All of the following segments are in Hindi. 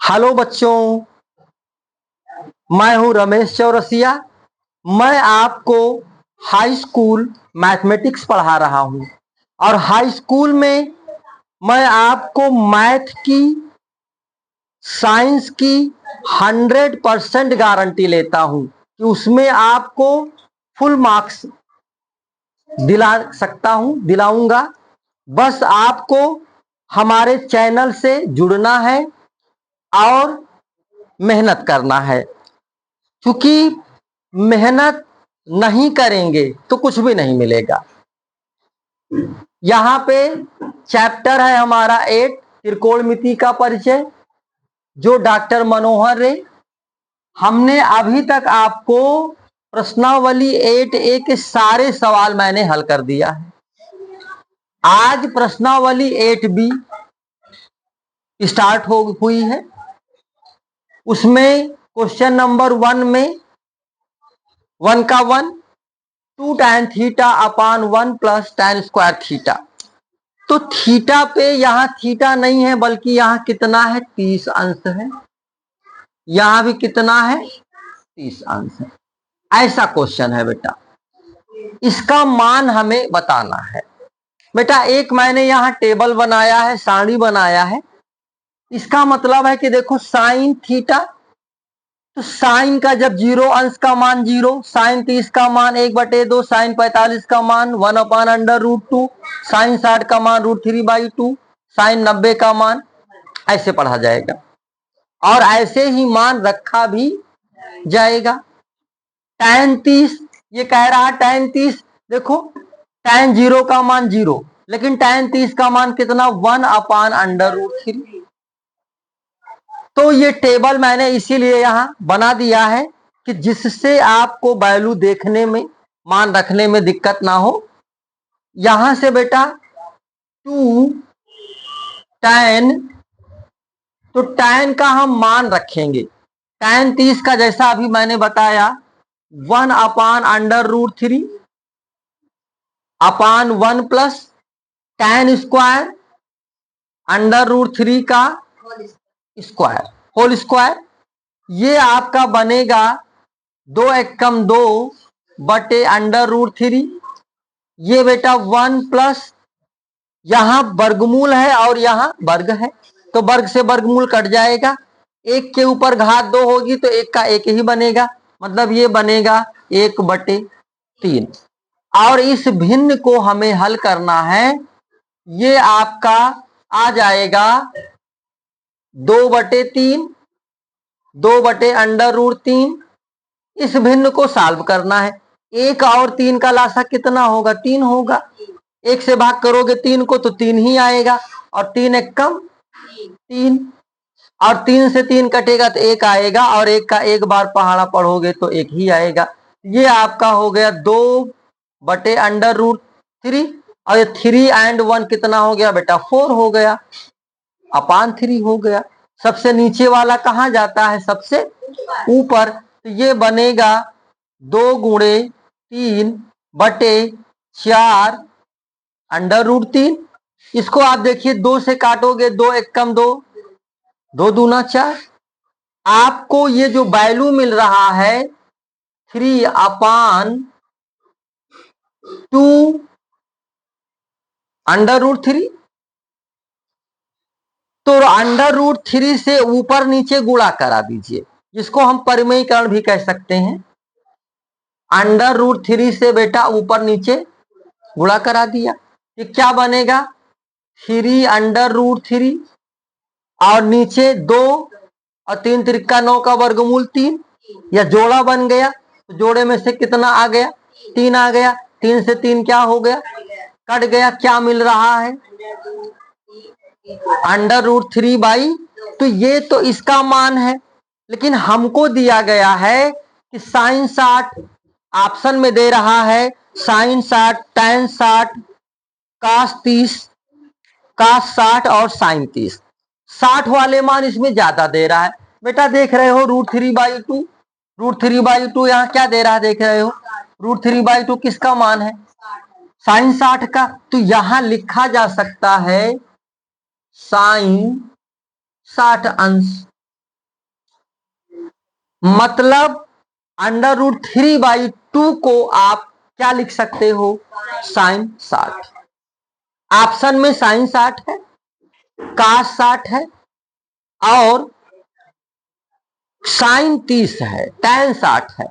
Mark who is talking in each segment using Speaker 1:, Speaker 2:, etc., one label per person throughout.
Speaker 1: हेलो बच्चों, मैं हूं रमेश चौरसिया। मैं आपको हाई स्कूल मैथमेटिक्स पढ़ा रहा हूं और हाई स्कूल में मैं आपको मैथ की, साइंस की 100% गारंटी लेता हूं कि उसमें आपको फुल मार्क्स दिला सकता हूं, दिलाऊंगा। बस आपको हमारे चैनल से जुड़ना है और मेहनत करना है, क्योंकि मेहनत नहीं करेंगे तो कुछ भी नहीं मिलेगा। यहाँ पे चैप्टर है हमारा 8 त्रिकोणमिति का परिचय, जो डॉक्टर मनोहर रे। हमने अभी तक आपको प्रश्नावली 8A के सारे सवाल मैंने हल कर दिया है। आज प्रश्नावली 8B स्टार्ट हुई है। उसमें क्वेश्चन नंबर 1 में 1 का 1 2 tan theta upon 1 plus tan square theta. तो थीटा पे यहां थीटा नहीं है, बल्कि यहां कितना है, 30 अंश है। यहां भी कितना है, 30 अंश है। ऐसा क्वेश्चन है बेटा, इसका मान हमें बताना है। बेटा एक मैंने यहां टेबल बनाया है, सारणी बनाया है। इसका मतलब है कि देखो साइन थीटा, तो साइन का जब 0 अंश का मान 0, साइन 30 का मान 1/2, साइन 45 का मान 1/√2, साइन 60 का मान √3/2, साइन 90 का मान, ऐसे पढ़ा जाएगा और ऐसे ही मान रखा भी जाएगा। tan 30 ये कह रहा है, tan 30 देखो tan 0 का मान 0, लेकिन tan 30 का मान कितना, 1/√3। तो ये टेबल मैंने इसीलिए यहां बना दिया है कि जिससे आपको वैल्यू देखने में, मान रखने में दिक्कत ना हो। यहां से बेटा 2 tan, तो tan का हम मान रखेंगे। tan 30 का जैसा अभी मैंने बताया 1/√3 अपान 1 प्लस tan स्क्वायर √3 का स्क्वायर होल स्क्वायर। ये आपका बनेगा 2 एकम 2 बटे √3। ये बेटा 1 प्लस, यहां वर्गमूल है और यहां वर्ग है, तो वर्ग से वर्गमूल कट जाएगा। 1 के ऊपर घात 2 होगी तो 1 का 1 ही बनेगा, मतलब ये बनेगा 1/3। और इस भिन्न को हमें हल करना है। ये आपका आ जाएगा 2/3, 2/√3। इस भिन्न को सॉल्व करना है। 1 और 3 का लासा कितना होगा, 3 होगा। 1 से भाग करोगे 3 को तो 3 ही आएगा, और 3 एकम 3, और 3 से 3 कटेगा तो 1 आएगा, और 1 का 1 बार पहाड़ा पढ़ोगे तो 1 ही आएगा। ये आपका हो गया 2/√3, और ये 3 and 1 कितना हो गया बेटा, 4 हो गया, अपान 3 हो गया। सबसे नीचे वाला कहां जाता है, सबसे ऊपर। तो ये बनेगा 2×3/4 √3। इसको आप देखिए 2 से काटोगे, 2 एकम 2, 2 दूना 4। आपको ये जो वैल्यू मिल रहा है 3/2 √3, तो √3 से ऊपर नीचे गुणा करा दीजिए, जिसको हम परिमेयीकरण भी कह सकते हैं। √3 से बेटा ऊपर नीचे गुणा करा दिया, ये क्या बनेगा, 3/√3, और नीचे 2 और 3 त्रिका 9 का वर्गमूल 3, या जोड़ा बन गया, तो जोड़े में से कितना आ गया, 3 आ गया। 3 से 3 क्या हो गया, कट गया। क्या मिल रहा है, √3/, तो ये तो इसका मान है, लेकिन हमको दिया गया है कि साइन 60, ऑप्शन में दे रहा है साइन 60, tan 60, cos 30, cos 60 और साइन 30। 60 वाले मान इसमें ज्यादा दे रहा है। बेटा देख रहे हो √3/2, √3/2 यहाँ क्या दे रहा है, देख रहे हो √3/2 किसका मान है, साइन 60 का। तो यहां लिखा जा सकता है साइन 60 अंश। मतलब √3/2 को आप क्या लिख सकते हो, sin 60। ऑप्शन में sin 60 है, cos 60 है और sin 30 है, tan 60 है,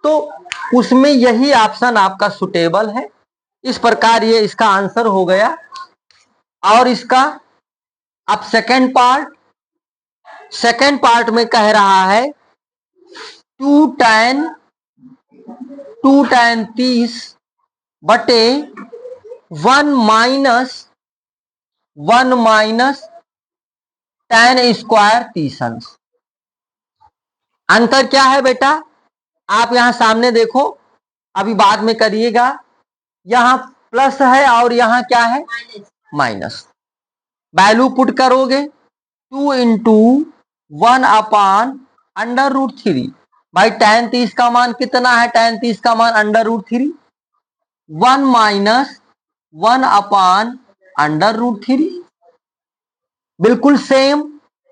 Speaker 1: तो उसमें यही ऑप्शन आपका सुटेबल है। इस प्रकार ये इसका आंसर हो गया। और इसका अब सेकेंड पार्ट में कह रहा है 2 tan 30 बटे 1 माइनस tan स्क्वायर 30 अंश। अंतर क्या है बेटा, आप यहां सामने देखो, अभी बाद में करिएगा। यहां प्लस है और यहां क्या है, माइनस। वैल्यू पुट करोगे 2 इंटू 1/√3। भाई tan 30 का मान कितना है, tan 30 का मान √3, 1 माइनस 1/√3। बिल्कुल सेम,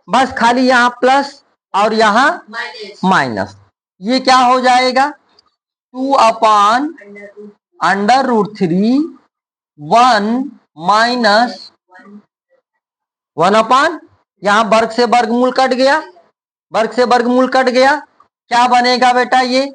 Speaker 1: बस खाली यहां प्लस और यहां माइनस। ये क्या हो जाएगा, 2/√3, 1 माइनस 1 यहां वर्ग से वर्गमूल कट गया, वर्ग से वर्गमूल कट गया, क्या बनेगा बेटा, ये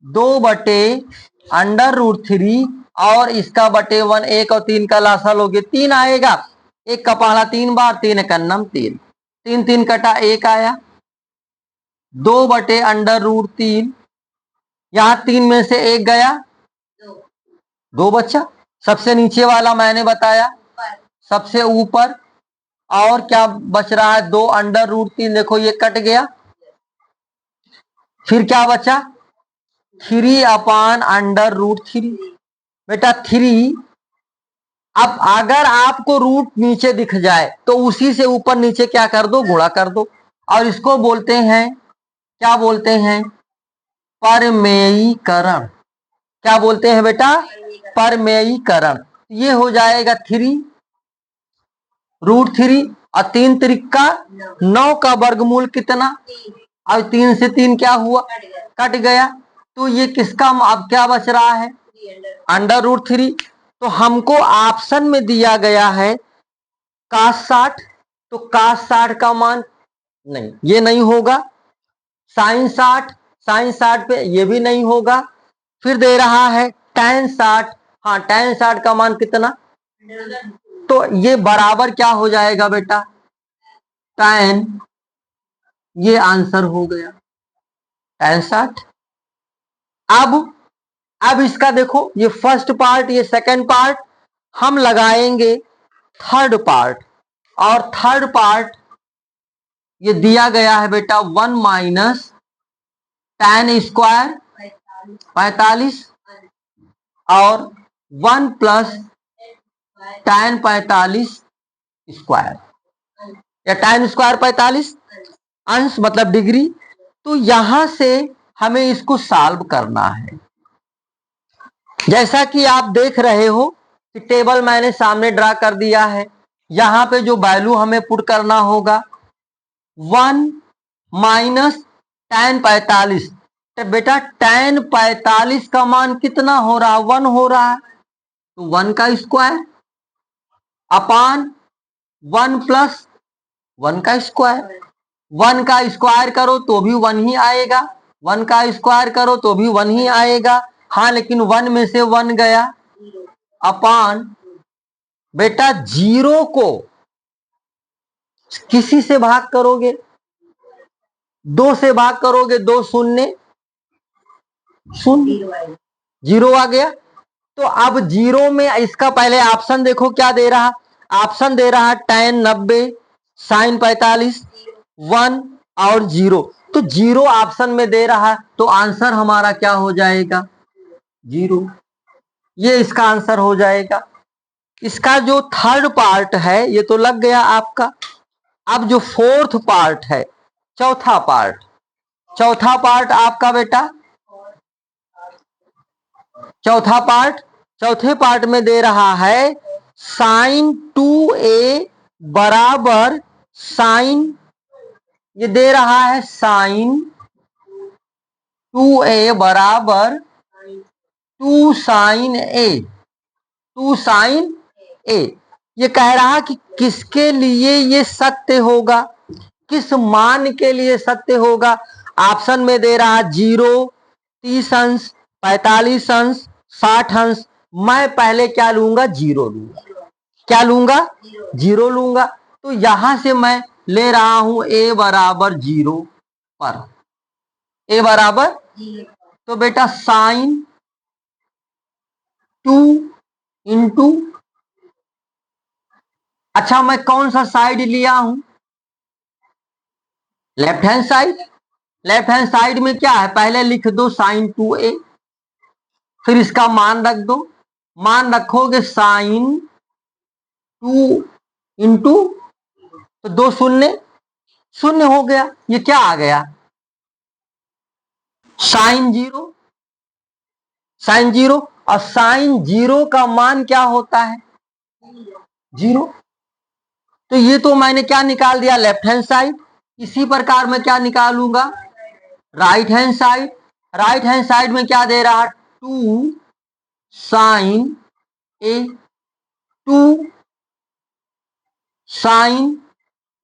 Speaker 1: 2/√3 और इसका बटे 1, 1 और 3 का लासा लोगे 3 आएगा। 1 का पहला 3 बार, 3 का नम 3, 3 3 कटा 1 आया, 2/√3, यहां 3 में से 1 गया, 2 बचा। सबसे नीचे वाला मैंने बताया, सबसे ऊपर, और क्या बच रहा है, 2/√3, देखो ये कट गया। फिर क्या बचा, 3/√3। बेटा 3, अब अगर आपको रूट नीचे दिख जाए तो उसी से ऊपर नीचे क्या कर दो, गुणा कर दो, और इसको बोलते हैं, क्या बोलते हैं, परमेयीकरण। क्या बोलते हैं बेटा, परमेयीकरण। ये हो जाएगा 3√3 और 3 त्रिका 9 का वर्गमूल कितना, और 3 से 3 क्या हुआ, कट गया। तो ये किसका अब क्या बच रहा है, √3। तो हमको ऑप्शन में दिया गया है cos 60, तो cos 60 का मान नहीं, ये नहीं होगा। sin 60 पे ये भी नहीं होगा। फिर दे रहा है tan 60, हाँ tan 60 का मान कितना, तो ये बराबर क्या हो जाएगा बेटा, tan, ये आंसर हो गया tan 60। अब इसका देखो, ये फर्स्ट पार्ट, ये सेकंड पार्ट, हम लगाएंगे थर्ड पार्ट। और थर्ड पार्ट ये दिया गया है बेटा 1 माइनस tan स्क्वायर 45 और 1 प्लस tan 45 स्क्वायर, या tan स्क्वायर 45 अंश मतलब डिग्री। तो यहां से हमें इसको सॉल्व करना है। जैसा कि आप देख रहे हो कि टेबल मैंने सामने ड्रा कर दिया है। यहां पे जो वैल्यू हमें पुट करना होगा 1 माइनस tan 45, तो बेटा tan 45 का मान कितना हो रहा है, 1 हो रहा है, तो 1 का स्क्वायर अपान 1 प्लस 1 का स्क्वायर। 1 का स्क्वायर करो तो भी 1 ही आएगा, 1 का स्क्वायर करो तो भी 1 ही आएगा। हाँ लेकिन 1 में से 1 गया, अपान बेटा 0 को किसी से भाग करोगे, 2 से भाग करोगे, 2 शून्य 0, 0 आ गया। तो अब 0 में इसका पहले ऑप्शन देखो क्या दे रहा, ऑप्शन दे रहा tan 90, sin 45, 1 और 0। तो 0 ऑप्शन में दे रहा, तो आंसर हमारा क्या हो जाएगा, 0। ये इसका आंसर हो जाएगा। इसका जो थर्ड पार्ट है ये तो लग गया आपका। अब जो फोर्थ पार्ट है, चौथा पार्ट आपका बेटा, चौथे पार्ट में दे रहा है sin 2a बराबर साइन, ये दे रहा है साइन 2a बराबर 2 साइन ए, 2 साइन ए। ये कह रहा कि किसके लिए ये सत्य होगा, किस मान के लिए सत्य होगा। ऑप्शन में दे रहा 0, 30 अंश, 45 अंश, 60 अंश। मैं पहले क्या लूंगा, 0 लूंगा। क्या लूंगा, 0 लूंगा। तो यहां से मैं ले रहा हूं a बराबर 0 पर, a बराबर, तो बेटा साइन 2 इंटू, अच्छा मैं कौन सा साइड लिया हूं, left hand side. Left hand side में क्या है, पहले लिख दो साइन 2a, फिर इसका मान रख दो। मान रखोगे साइन 2 इंटू, तो 2 शून्य, शून्य हो गया। ये क्या आ गया, साइन 0, साइन 0। और साइन 0 का मान क्या होता है, 0। तो ये तो मैंने क्या निकाल दिया, लेफ्ट हैंड साइड। इसी प्रकार मैं क्या निकालूंगा, right hand side. Right hand side में क्या दे रहा, 2 साइन ए, 2 साइन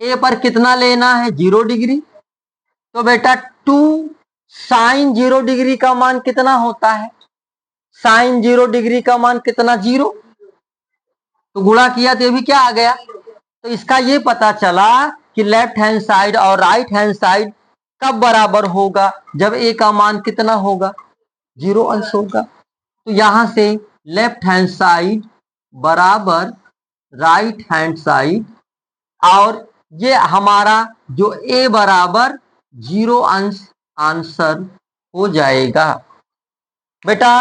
Speaker 1: ए पर कितना लेना है, 0 डिग्री। तो बेटा 2 साइन 0 डिग्री का मान कितना होता है, साइन 0 डिग्री का मान कितना, 0। तो गुणा किया तो ये भी क्या आ गया। तो इसका ये पता चला कि लेफ्ट हैंड साइड और राइट हैंड साइड कब बराबर होगा, जब ए का मान कितना होगा, 0 अंश होगा। तो यहां से लेफ्ट हैंड साइड बराबर राइट हैंड साइड, और ये हमारा जो ए बराबर 0 अंश आंसर हो जाएगा। बेटा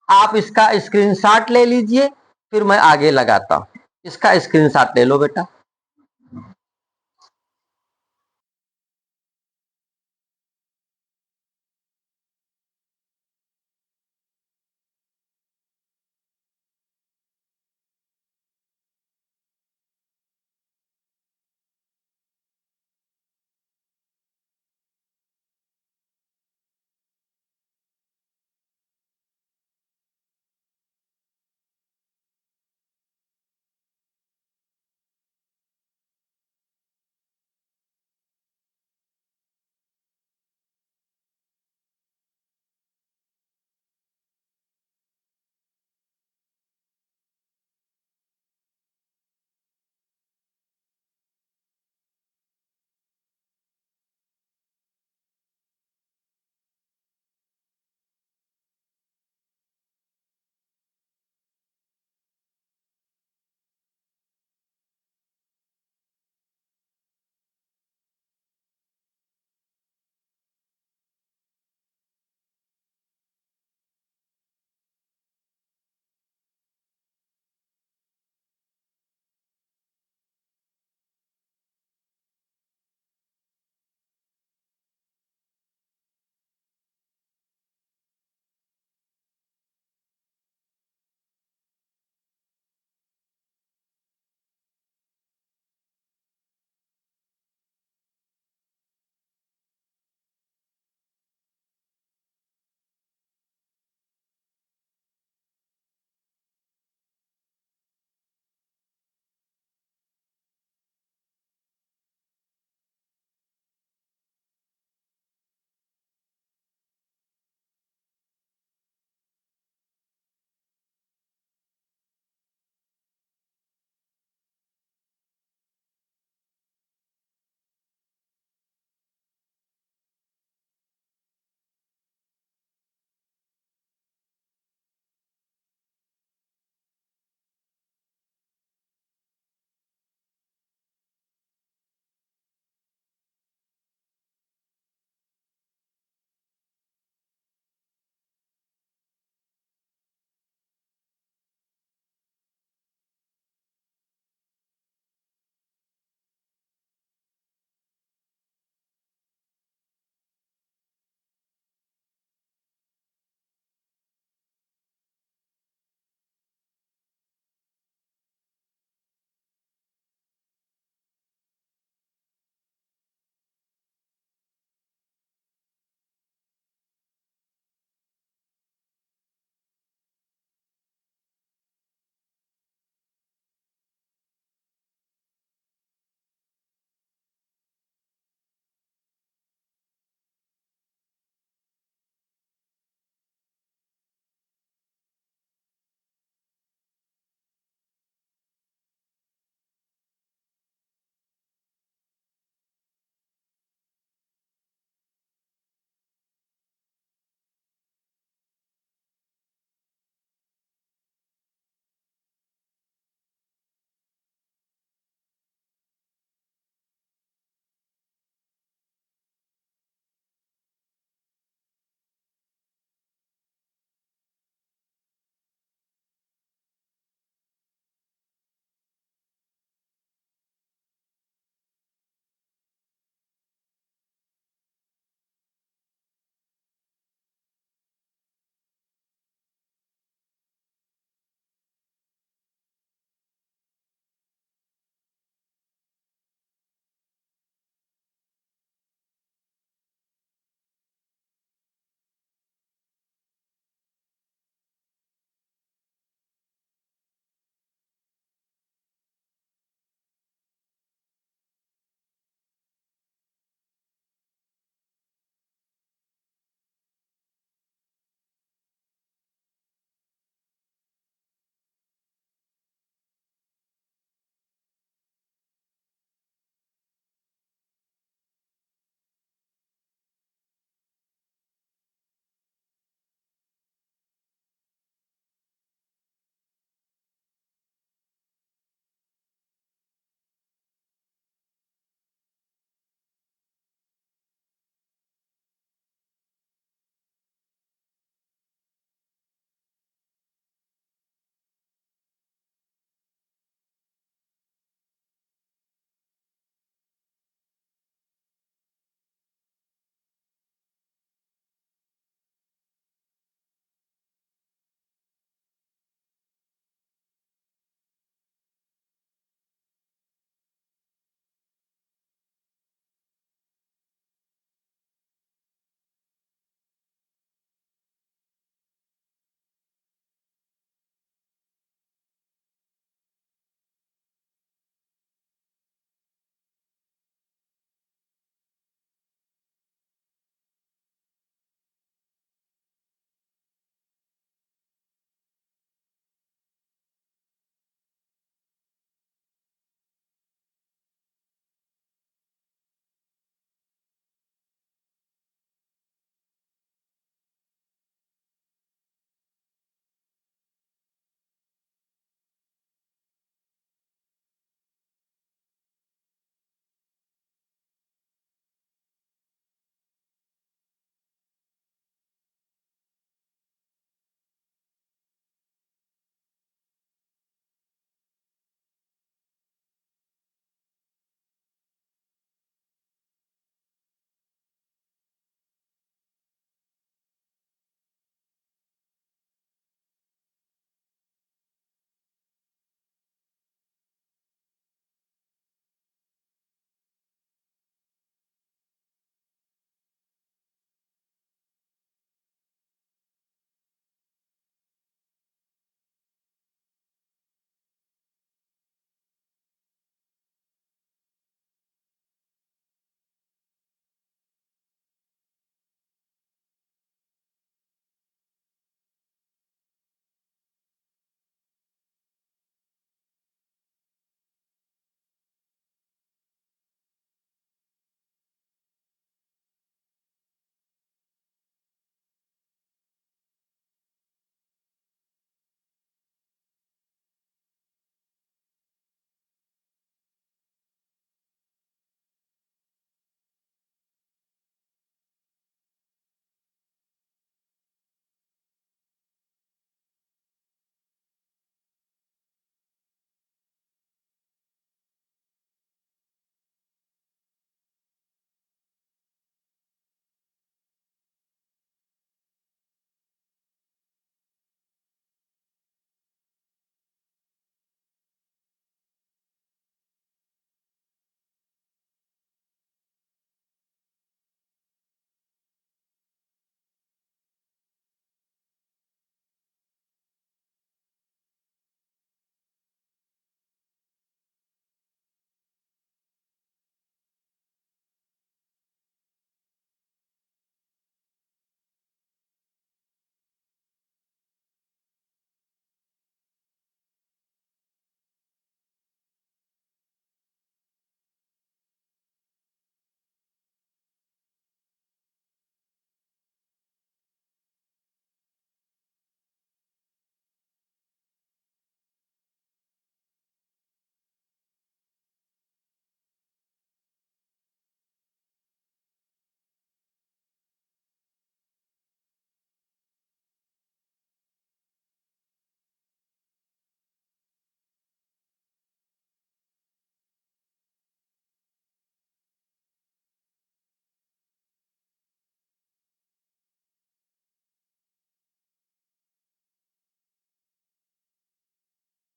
Speaker 1: आप इसका स्क्रीनशॉट ले लीजिए, फिर मैं आगे लगाता हूं। इसका स्क्रीनशॉट ले लो बेटा।